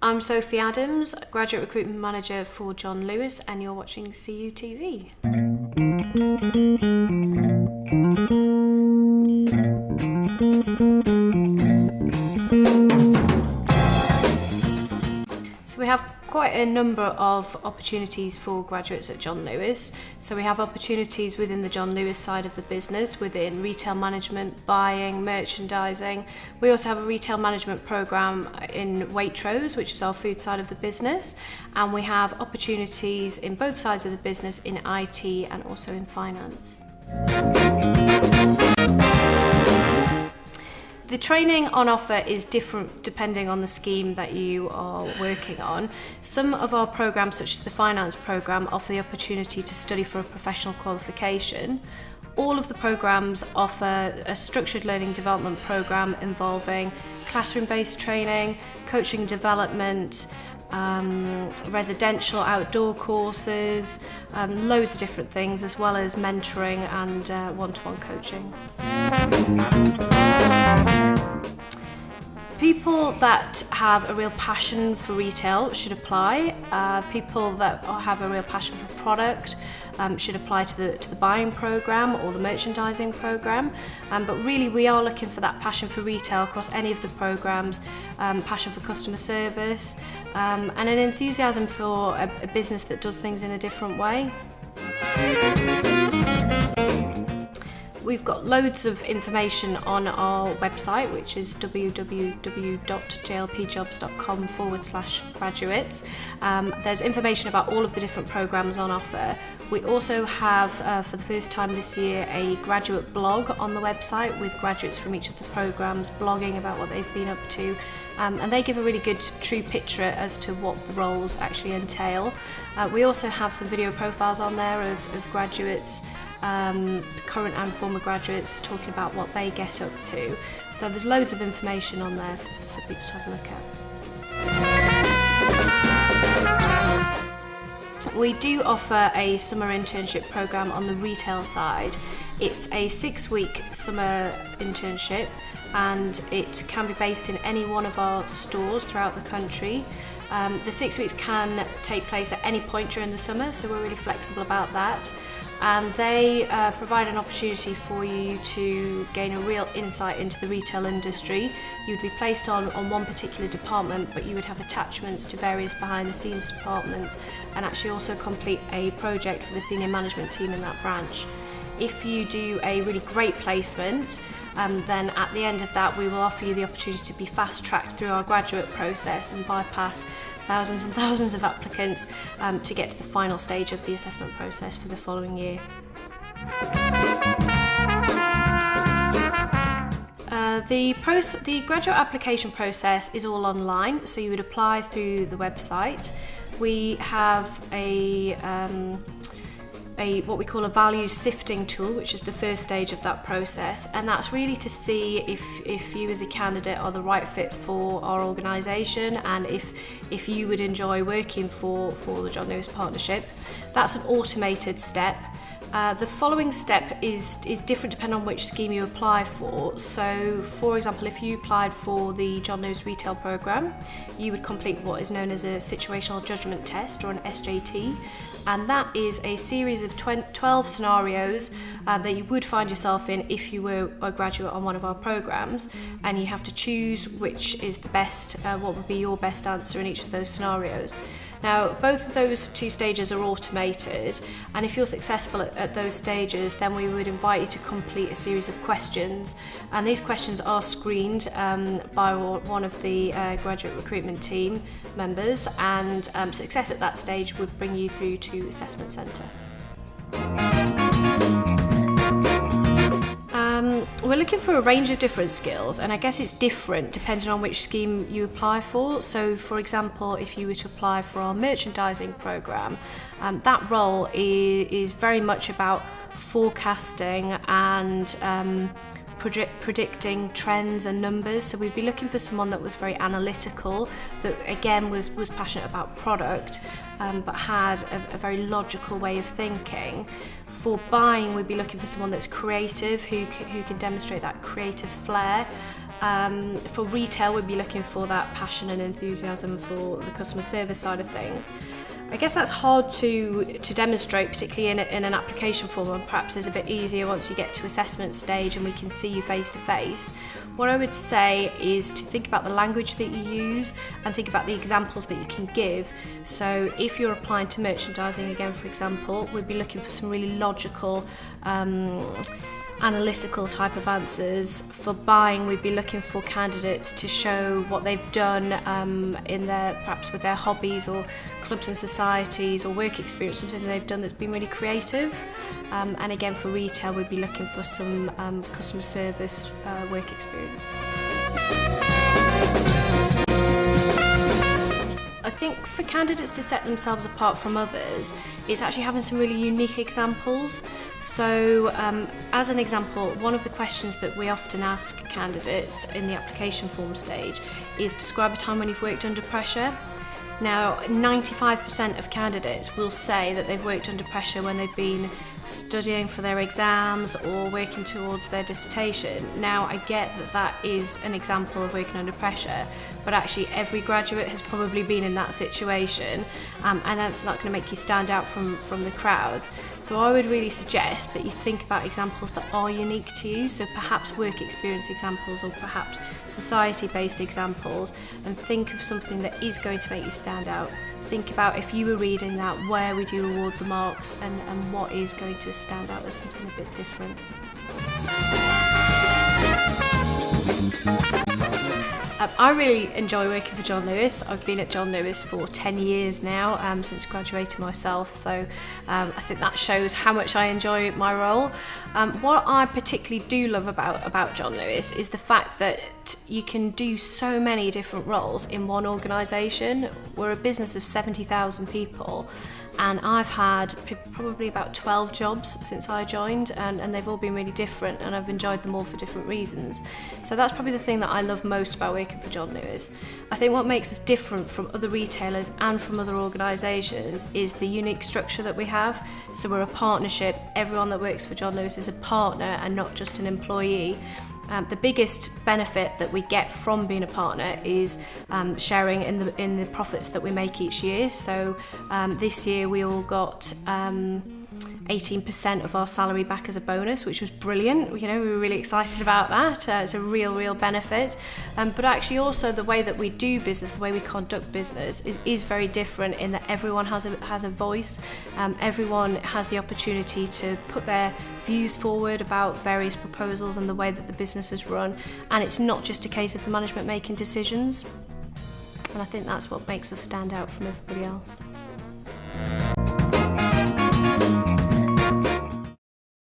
I'm Sophie Adams, Graduate Recruitment Manager for John Lewis, and you're watching CUTV. So we have quite a number of opportunities for graduates at John Lewis. So we have opportunities within the John Lewis side of the business, within retail management, buying, merchandising. We also have a retail management programme in Waitrose, which is our food side of the business. And we have opportunities in both sides of the business in IT and also in finance. The training on offer is different depending on the scheme that you are working on. Some of our programmes, such as the finance programme, offer the opportunity to study for a professional qualification. All of the programmes offer a structured learning development programme involving classroom-based training, coaching development, residential outdoor courses, loads of different things, as well as mentoring and one-to-one coaching. People that have a real passion for retail should apply. People that have a real passion for product should apply to the buying programme or the merchandising programme. But really we are looking for that passion for retail across any of the programmes, passion for customer service, and an enthusiasm for a business that does things in a different way. We've got loads of information on our website, which is www.jlpjobs.com/graduates. There's information about all of the different programmes on offer. We also have, for the first time this year, a graduate blog on the website with graduates from each of the programmes blogging about what they've been up to. And they give a really good true picture as to what the roles actually entail. We also have some video profiles on there of graduates, current and former graduates, talking about what they get up to. So there's loads of information on there for people to have a look at. We do offer a summer internship programme on the retail side. It's a 6-week summer internship, and it can be based in any one of our stores throughout the country. The 6 weeks can take place at any point during the summer, so we're really flexible about that. And they provide an opportunity for you to gain a real insight into the retail industry. You would be placed on one particular department, but you would have attachments to various behind-the-scenes departments, and actually also complete a project for the senior management team in that branch. If you do a really great placement, then at the end of that we will offer you the opportunity to be fast-tracked through our graduate process and bypass thousands and thousands of applicants to get to the final stage of the assessment process for the following year. The graduate application process is all online, so you would apply through the website. We have what we call a values sifting tool, which is the first stage of that process, and that's really to see if you as a candidate are the right fit for our organisation and if you would enjoy working for the John Lewis Partnership. That's an automated step. The following step is different depending on which scheme you apply for. So, for example, if you applied for the John Lewis Retail Programme, you would complete what is known as a Situational Judgment Test, or an SJT, and that is a series of 12 scenarios that you would find yourself in if you were a graduate on one of our programmes, and you have to choose which is the best, what would be your best answer in each of those scenarios. Now, both of those two stages are automated, and if you're successful at those stages, then we would invite you to complete a series of questions, and these questions are screened by one of the graduate recruitment team members, and success at that stage would bring you through to Assessment Centre. We're looking for a range of different skills, and I guess it's different depending on which scheme you apply for. So, for example, if you were to apply for our merchandising programme, that role is very much about forecasting and predicting trends and numbers. So we'd be looking for someone that was very analytical, that again was passionate about product, but had a very logical way of thinking. For buying, we'd be looking for someone that's creative, who can demonstrate that creative flair, For retail, we'd be looking for that passion and enthusiasm for the customer service side of things. I guess that's hard to demonstrate, particularly in an application form, and perhaps is a bit easier once you get to assessment stage and we can see you face to face. What I would say is to think about the language that you use and think about the examples that you can give. So if you're applying to merchandising, again, for example, we'd be looking for some really logical, analytical type of answers. For buying, we'd be looking for candidates to show what they've done in their, perhaps with their hobbies or clubs and societies or work experience, something they've done that's been really creative. And again, for retail, we'd be looking for some customer service work experience. I think for candidates to set themselves apart from others, it's actually having some really unique examples. So as an example, one of the questions that we often ask candidates in the application form stage is describe a time when you've worked under pressure. Now, 95% of candidates will say that they've worked under pressure when they've been studying for their exams or working towards their dissertation. Now, I get that that is an example of working under pressure, but actually every graduate has probably been in that situation, and that's not going to make you stand out from the crowds. So I would really suggest that you think about examples that are unique to you, so perhaps work experience examples or perhaps society-based examples, and think of something that is going to make you stand out. Think about, if you were reading that, where would you award the marks, and what is going to stand out as something a bit different. I really enjoy working for John Lewis. I've been at John Lewis for 10 years now, since graduating myself, so I think that shows how much I enjoy my role. What I particularly do love about John Lewis is the fact that you can do so many different roles in one organisation. We're a business of 70,000 people, and I've had probably about 12 jobs since I joined, and they've all been really different, and I've enjoyed them all for different reasons. So that's probably the thing that I love most about working for John Lewis. I think what makes us different from other retailers and from other organisations is the unique structure that we have. So we're a partnership. Everyone that works for John Lewis is a partner and not just an employee. The biggest benefit that we get from being a partner is sharing in the profits that we make each year. So this year we all got 18% of our salary back as a bonus, which was brilliant. You know, we were really excited about that. It's a real benefit. But actually also the way that we do business, the way we conduct business is very different in that everyone has a voice. Everyone has the opportunity to put their views forward about various proposals and the way that the business is run. And it's not just a case of the management making decisions. And I think that's what makes us stand out from everybody else.